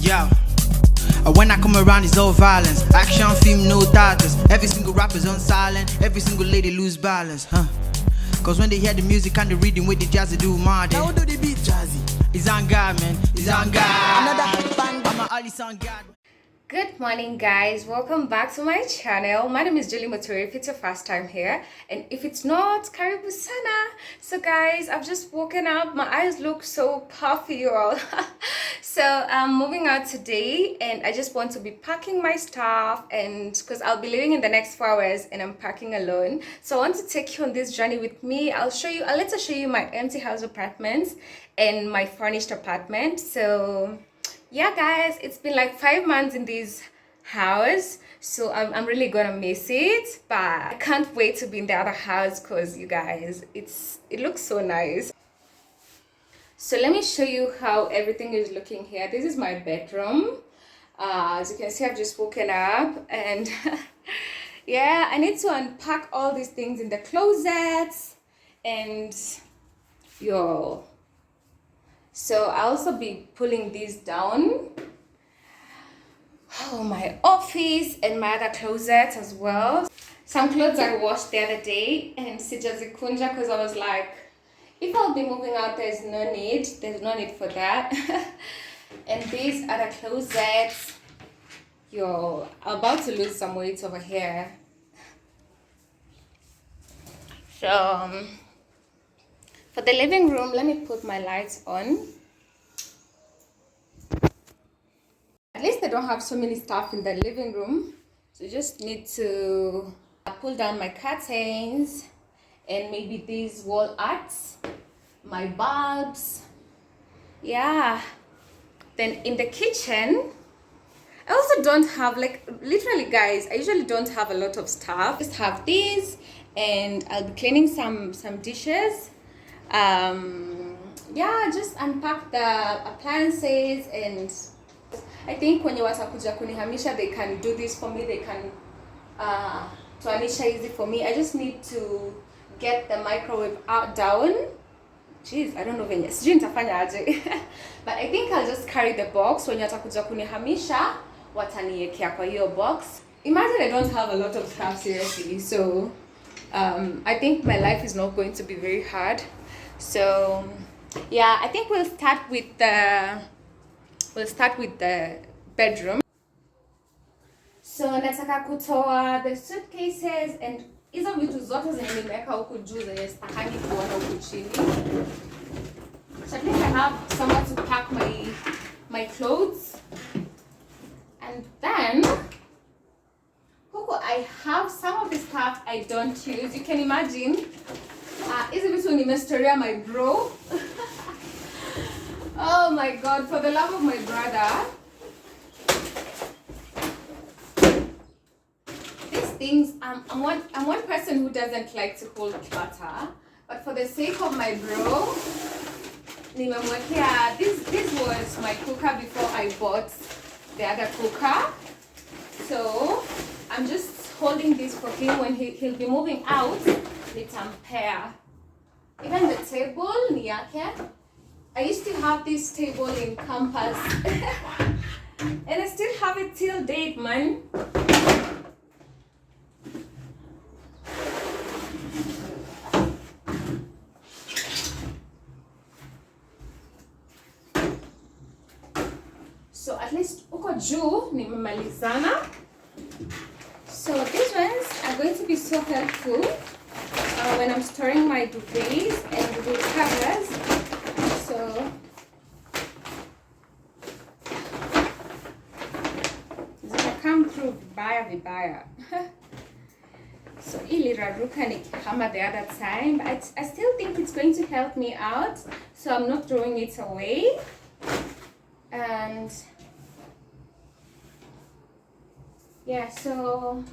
Yo, when I come around it's all violence. Action film, no titles. Every single rapper's on silent. Every single lady lose balance, huh? Cause when they hear the music and the reading with the jazzy do mad. Now do the beat jazzy. It's on God, man. It's on God. Another bang, I'm a Alice on God. Good morning, guys. Welcome back to my channel. My name is Julie Motori if it's your first time here, and if it's not, karibu sana. So guys, I've just woken up. My eyes look so puffy, you all. So I'm moving out today, and I just want to be packing my stuff, and because I'll be leaving in the next 4 hours and I'm packing alone. So I want to take you on this journey with me. I'll later show you my empty house apartments and my furnished apartment. So yeah, guys, it's been like 5 months in this house, so I'm really gonna miss it, but I can't wait to be in the other house because you guys, it looks so nice. So let me show you how everything is looking here. This is my bedroom. As you can see, I've just woken up, and yeah, I need to unpack all these things in the closets, and yo, so I'll also be pulling these down. Oh, my office and my other closet as well. Some clothes I washed the other day and sijazikunja because I was like, if I'll be moving out, there's no need for that. And these other closets, yo, I'm about to lose some weight over here. So for the living room, let me put my lights on. At least I don't have so many stuff in the living room. So just need to pull down my curtains and maybe these wall arts, my bulbs. Yeah. Then in the kitchen, I also don't have, like, literally guys, I usually don't have a lot of stuff. Just have these, and I'll be cleaning some dishes. Yeah, just unpack the appliances, and I think when you watakuja kunihamisha, they can do this for me. They can tuanisha easy for me. I just need to get the microwave down. Jeez, I don't know venye sijui nitafanya aje. But I think I'll just carry the box. When you watakuja kunihamisha, wataniekea kwa hiyo box. Imagine I don't have a lot of stuff, seriously. So I think my life is not going to be very hard. So yeah, I think we'll start with the bedroom. So nataka kutoa the suitcases and hizo vitu zote zenye nimeweka huku juu zenye sitakangi kuona huku chini. So at least I have somewhere to pack my clothes. And then huku I have some of the stuff I don't use. You can imagine. Hizi vitu nimestoria my bro. Oh my god, for the love of my brother. These things, I'm one person who doesn't like to hold clutter, but for the sake of my bro, nimemwekea, this was my cooker before I bought the other cooker. So I'm just holding this for him when he'll be moving out. Nitampea. Even the table ni yake. I used to have this table in campus. And I still have it till date, man. So at least uko juu nimemalizana. So these ones are going to be so helpful when I'm storing my duvets and duvet covers. So zita come through vibaya. So ili raruka nikihama the other time, but I still think it's going to help me out, so I'm not throwing it away. And yeah, so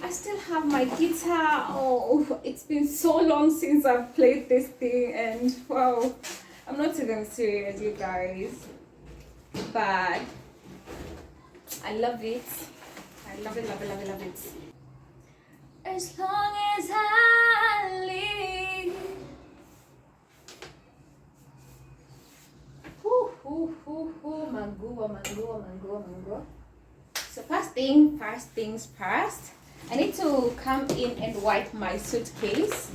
I still have my guitar. Oh, it's been so long since I've played this thing, and wow, I'm not even serious, you guys, but I love it. I love it, love it, love it, love it. As long as I live, mango. So first things first. I need to come in and wipe my suitcase.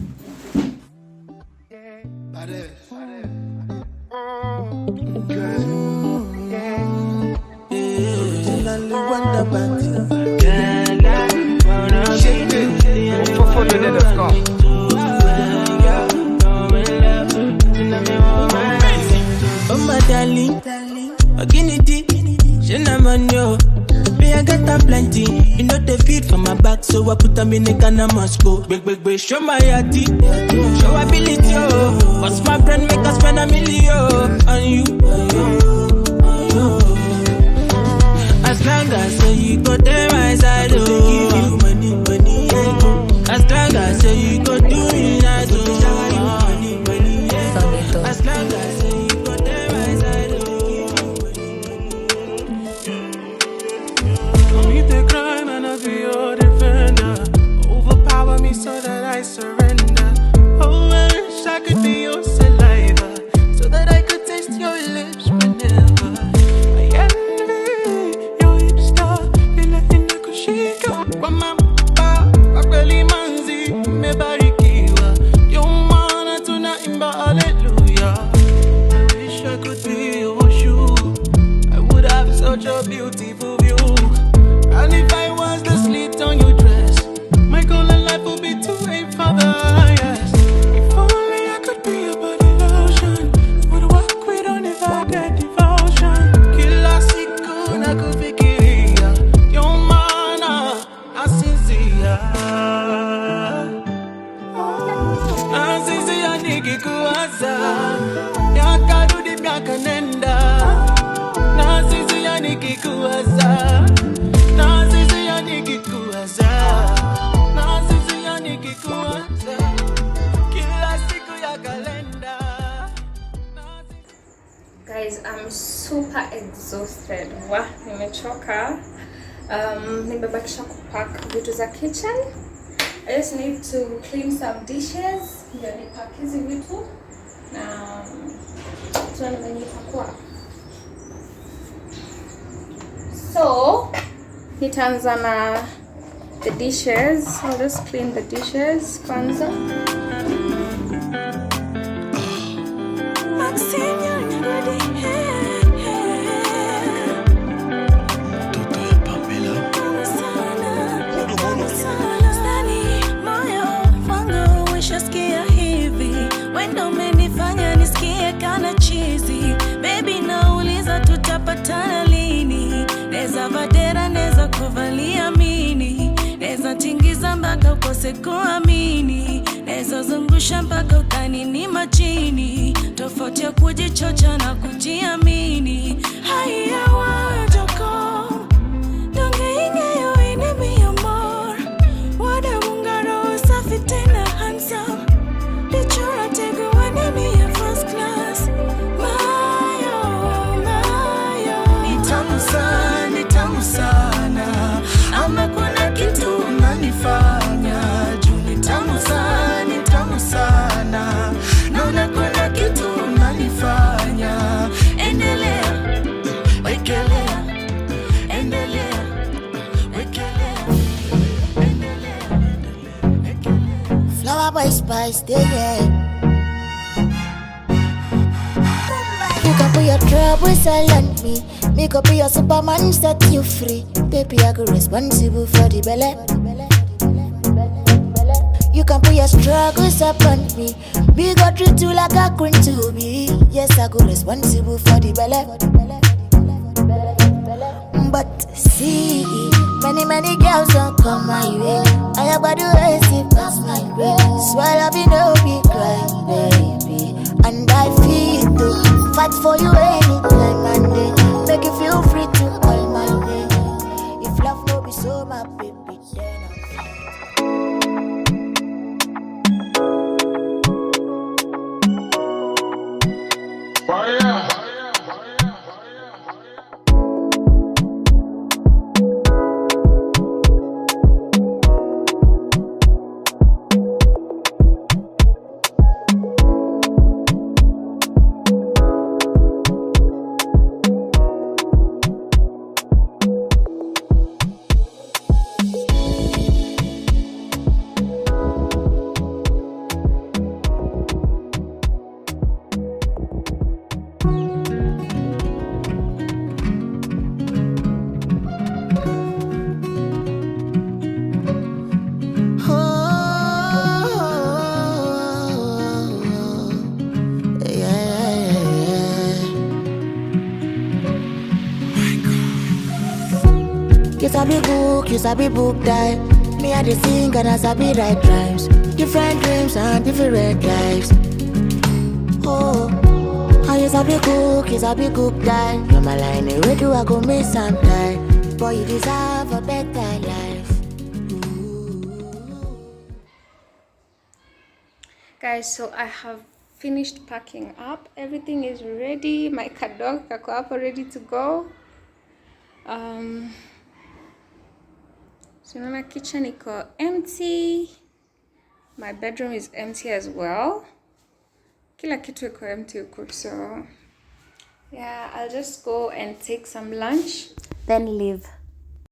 Oh my darling, Oginity, Shenamanyo. Me I got a plenty, you know the feed for my back, so I put them in the can of Moscow. Big, show my yati, show ability, oh. What's my friend make us spend $1 million on you? As long as say you go there my side, oh. Give you money, yeah. As long as say you go do me nice, oh. Money, yeah. As long as say you go there my side, oh. Meet the crime and I'll be your defender. Overpower me so that I surrender. Oh, I wish I could be your saliva, so that I could taste your lips whenever. I envy your hipster, vile inakushika kwa mamba, kweli manzi umebarikiwa. Yo maana tunaimba hallelujah. I wish I could be your shoe, I would have such a beautiful view. And if I was the slit on your dress, my goal in life would be to aim for the highest. If only I could be a body lotion, would walk with on if I get devotion. Kila siku na kufikiria, yo maana asinzia. Asinzia nikikuwaza, yakarudi miaka nenda. Asinzia nikikuwaza. Guys, I'm super exhausted. Wah, nimechoka. Nimebakisha kupack vitu za kitchen. I just need to clean some dishes. Ndio nipack hizi vitu na tuone venye itakuwa. So, nitaanza na the dishes. I'll just clean the dishes kwanza. Baby nauliza tutapatana lini. Neza vadera, neza kuvalia mini. Neza tingiza mpaka ukose kuamini. Neza zungusha mpaka ukanini machini. Tofauti ya kujichocha na kujiamini. Haya wajoko donge inge yo enemy amor. Wada mungaro safi tena handsome. Lichura tegu enemy ya first class. Tamu sana, ama kuna kitu unanifanya juu ni tamu sana, naona kuna kitu unanifanya. Endelea, wekelea, endelea, wekelea, endelea, wekelea. Flower by spice, yeah. You can put your trouble silent me. Me could be your Superman, set you free. Baby, I go responsible for the belly. You can put your struggles upon me. Me go treat you like a queen to be. Yes, I go responsible for the belly. But see, many girls don't come my way. I have got to receive past my way. Swallow me, no be crying, baby. And I feel to fight for you anytime and day. Make you feel free to call my name. If love no be so, my baby, then You sabi cook, you sabi book die. Me I dey sing and I sabi write rhymes. Different dreams and different lives. Oh, and you sabi cook die. You're my line, where do I go miss sometime? Boy, you deserve a better life. Guys, so I have finished packing up. Everything is ready. My kadong kako up ready to go. So my kitchen is empty. My bedroom is empty as well. Kila kitu iko empty huko. So yeah, I'll just go and take some lunch, then leave.